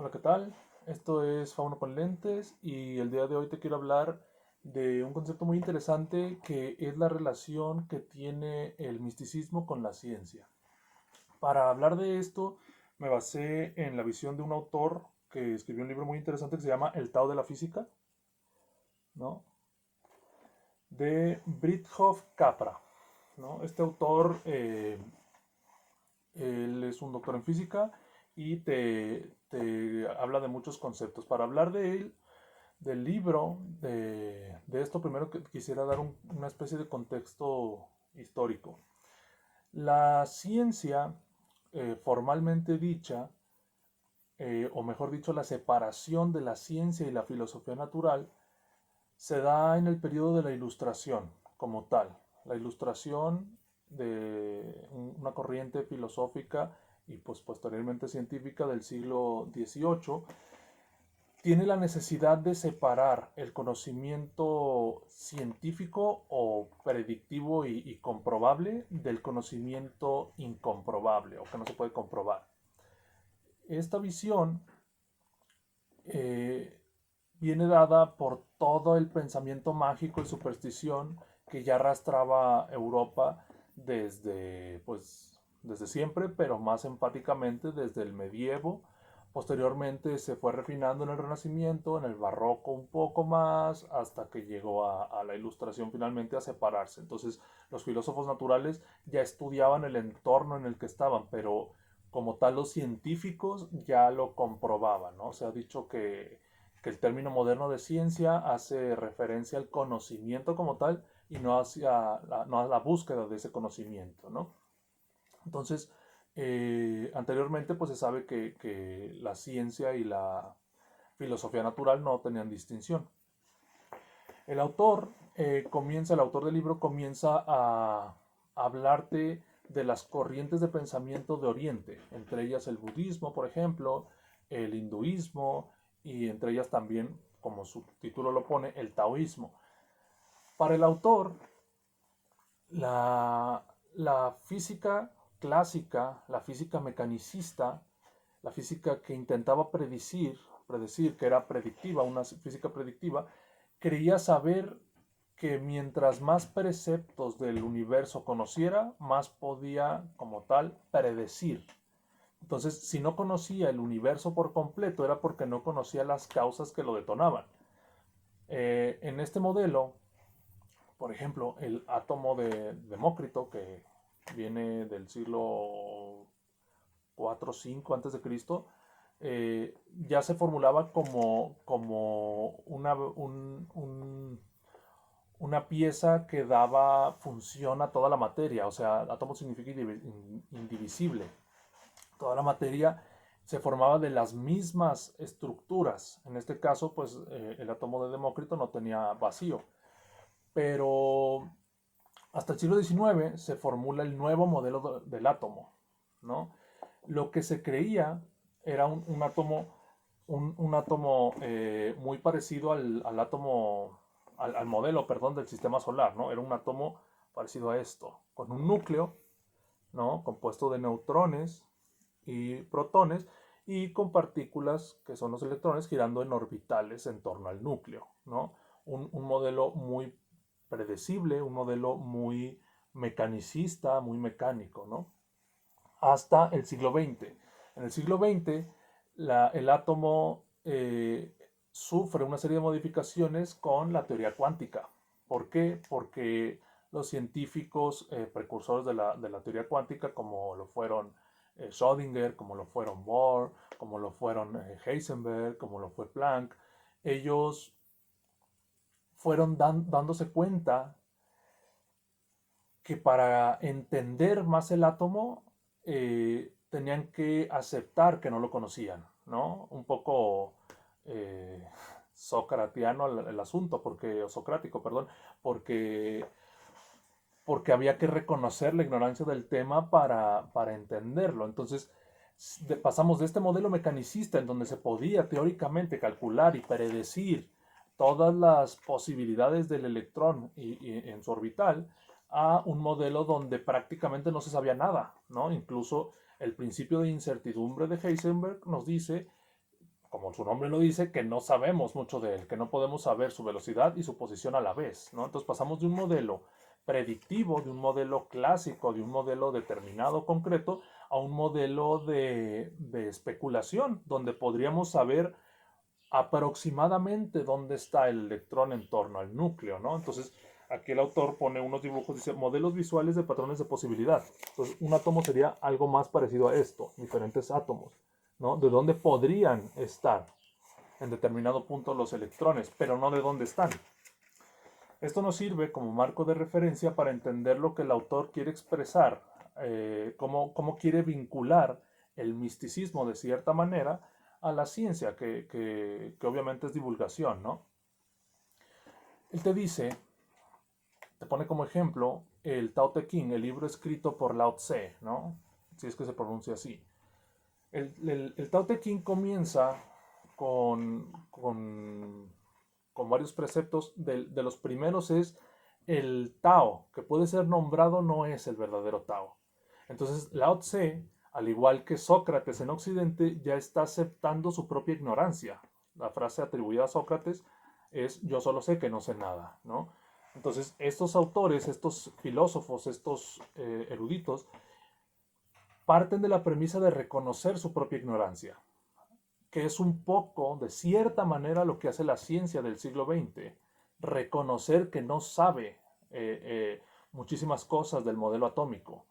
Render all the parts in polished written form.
Hola, ¿qué tal? Esto es Fauno con Lentes y el día de hoy te quiero hablar de un concepto muy interesante que es la relación que tiene el misticismo con la ciencia. Para hablar de esto me basé en la visión de un autor que escribió un libro muy interesante que se llama El Tao de la Física, ¿no? De Fritjof Capra, ¿no? Este autor, él es un doctor en física y te habla de muchos conceptos. Para hablar de él, del libro, de esto, primero que quisiera dar una especie de contexto histórico. La ciencia, formalmente dicha, o mejor dicho, la separación de la ciencia y la filosofía natural, se da en el periodo de la Ilustración como tal. La Ilustración de una corriente filosófica y pues posteriormente científica del siglo XVIII tiene la necesidad de separar el conocimiento científico o predictivo y comprobable del conocimiento incomprobable o que no se puede comprobar. Esta visión eh, viene dada por todo el pensamiento mágico y superstición que ya arrastraba Europa desde siempre, pero más enfáticamente desde el medievo. Posteriormente se fue refinando en el Renacimiento, en el Barroco un poco más, hasta que llegó a la Ilustración finalmente a separarse. Entonces los filósofos naturales ya estudiaban el entorno en el que estaban, pero como tal los científicos ya lo comprobaban, ¿no? Se ha dicho que el término moderno de ciencia hace referencia al conocimiento como tal y no a la búsqueda de ese conocimiento, ¿no? Entonces, anteriormente pues se sabe que la ciencia y la filosofía natural no tenían distinción. El autor del libro comienza a hablarte de las corrientes de pensamiento de Oriente, entre ellas el budismo, por ejemplo, el hinduismo y entre ellas también, como su título lo pone, el taoísmo. Para el autor, la física clásica, la física mecanicista, la física que intentaba predecir que era predictiva, una física predictiva, creía saber que mientras más preceptos del universo conociera, más podía, como tal, predecir. Entonces, si no conocía el universo por completo, era porque no conocía las causas que lo detonaban. En este modelo, por ejemplo, el átomo de Demócrito, que viene del siglo 4 o 5 antes de Cristo, ya se formulaba como una pieza que daba función a toda la materia. O sea, átomo significa indivisible. Toda la materia se formaba de las mismas estructuras. En este caso, pues el átomo de Demócrito no tenía vacío. Pero hasta el siglo XIX se formula el nuevo modelo del átomo, ¿no? Lo que se creía era un átomo muy parecido al átomo, al modelo, perdón, del sistema solar, ¿no? Era un átomo parecido a esto, con un núcleo, ¿no? Compuesto de neutrones y protones y con partículas que son los electrones girando en orbitales en torno al núcleo, ¿no? Un modelo muy predecible, un modelo muy mecanicista, muy mecánico, ¿no? Hasta el siglo XX. En el siglo XX, el átomo sufre una serie de modificaciones con la teoría cuántica. ¿Por qué? Porque los científicos precursores de la teoría cuántica, como lo fueron Schrödinger, como lo fueron Bohr, como lo fueron Heisenberg, como lo fue Planck, ellos fueron dándose cuenta que para entender más el átomo tenían que aceptar que no lo conocían, ¿no? Un poco eh, socratiano el asunto, o socrático, perdón, porque, porque había que reconocer la ignorancia del tema para entenderlo. Entonces, pasamos de este modelo mecanicista en donde se podía teóricamente calcular y predecir todas las posibilidades del electrón en su orbital a un modelo donde prácticamente no se sabía nada, ¿no? Incluso el principio de incertidumbre de Heisenberg nos dice como su nombre lo dice, que no sabemos mucho de él, que no podemos saber su velocidad y su posición a la vez, ¿no? Entonces pasamos de un modelo predictivo, de un modelo clásico, de un modelo determinado, concreto, a un modelo de especulación, donde podríamos saber aproximadamente dónde está el electrón en torno al núcleo, ¿no? Entonces, aquí el autor pone unos dibujos, dice modelos visuales de patrones de posibilidad. Entonces, un átomo sería algo más parecido a esto, diferentes átomos, ¿no? De dónde podrían estar en determinado punto los electrones, pero no de dónde están. Esto nos sirve como marco de referencia para entender lo que el autor quiere expresar, cómo quiere vincular el misticismo de cierta manera a la ciencia, que obviamente es divulgación, ¿no? Él te dice, te pone como ejemplo el Tao Te Ching, el libro escrito por Lao Tse, ¿no? Si es que se pronuncia así. El Tao Te Ching comienza con varios preceptos. De los primeros es el Tao, que puede ser nombrado, no es el verdadero Tao. Entonces, Lao Tse, al igual que Sócrates en Occidente, ya está aceptando su propia ignorancia. La frase atribuida a Sócrates es yo solo sé que no sé nada, ¿no? Entonces, estos autores, estos filósofos, estos eruditos, parten de la premisa de reconocer su propia ignorancia, que es un poco, de cierta manera, lo que hace la ciencia del siglo XX, reconocer que no sabe muchísimas cosas del modelo atómico,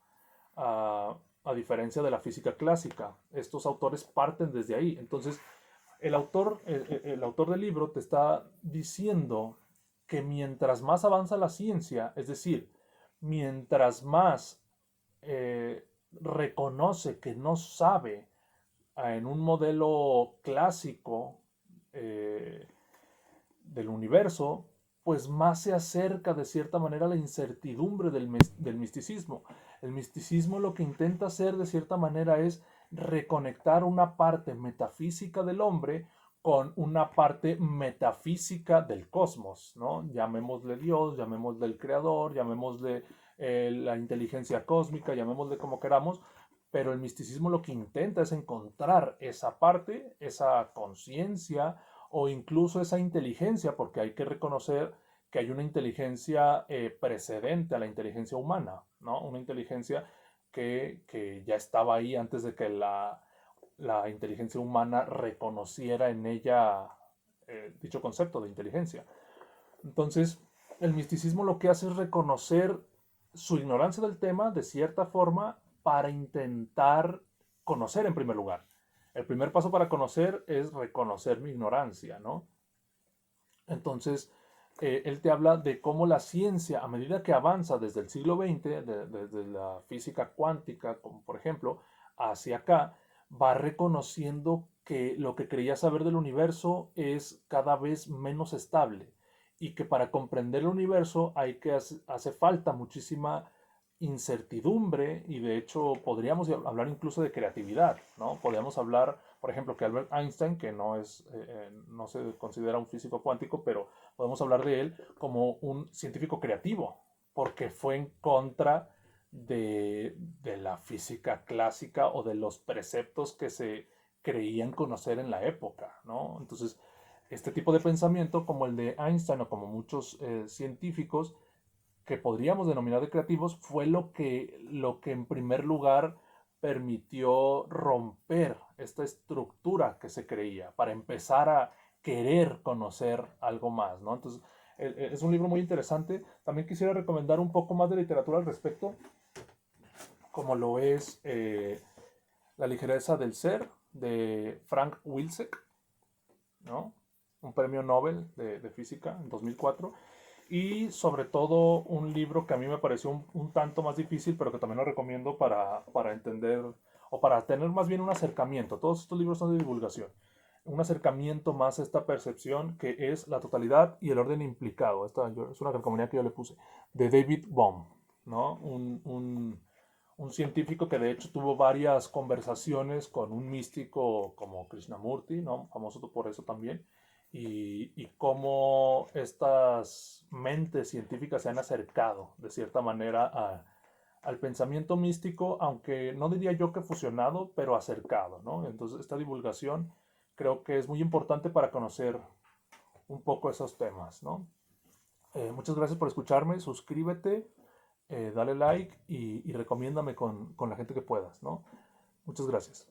a diferencia de la física clásica. Estos autores parten desde ahí. Entonces, el autor del libro te está diciendo que mientras más avanza la ciencia, es decir, mientras más reconoce que no sabe en un modelo clásico eh, del universo, pues más se acerca de cierta manera a la incertidumbre del misticismo. El misticismo lo que intenta hacer de cierta manera es reconectar una parte metafísica del hombre con una parte metafísica del cosmos, ¿no? Llamémosle Dios, llamémosle el creador, llamémosle la inteligencia cósmica, llamémosle como queramos, pero el misticismo lo que intenta es encontrar esa parte, esa conciencia o incluso esa inteligencia, porque hay que reconocer que hay una inteligencia precedente a la inteligencia humana, ¿no? Una inteligencia que ya estaba ahí antes de que la inteligencia humana reconociera en ella dicho concepto de inteligencia. Entonces, el misticismo lo que hace es reconocer su ignorancia del tema de cierta forma para intentar conocer en primer lugar. El primer paso para conocer es reconocer mi ignorancia, ¿no? Entonces, él te habla de cómo la ciencia, a medida que avanza desde el siglo XX, desde la física cuántica, como por ejemplo, hacia acá, va reconociendo que lo que creía saber del universo es cada vez menos estable y que para comprender el universo hace falta muchísima incertidumbre y de hecho podríamos hablar incluso de creatividad, ¿no? Podríamos hablar, por ejemplo, que Albert Einstein, que no se considera un físico cuántico, pero podemos hablar de él como un científico creativo, porque fue en contra de la física clásica o de los preceptos que se creían conocer en la época, ¿no? Entonces, este tipo de pensamiento, como el de Einstein o como muchos científicos, que podríamos denominar de creativos, fue lo que en primer lugar permitió romper esta estructura que se creía para empezar a querer conocer algo más, ¿no? Entonces, es un libro muy interesante. También quisiera recomendar un poco más de literatura al respecto, como lo es La ligereza del ser, de Frank Wilczek, ¿no? Un premio Nobel de física en 2004. Y sobre todo un libro que a mí me pareció un tanto más difícil, pero que también lo recomiendo para entender o para tener más bien un acercamiento. Todos estos libros son de divulgación. Un acercamiento más a esta percepción que es la totalidad y el orden implicado. Es una recomendación que yo le puse. De David Bohm, ¿no? Un científico que de hecho tuvo varias conversaciones con un místico como Krishnamurti, ¿no? Famoso por eso también, y cómo estas mentes científicas se han acercado de cierta manera al pensamiento místico, aunque no diría yo que fusionado, pero acercado, ¿no? Entonces esta divulgación creo que es muy importante para conocer un poco esos temas, ¿no? Muchas gracias por escucharme, suscríbete, dale like y recomiéndame con la gente que puedas, ¿no? Muchas gracias.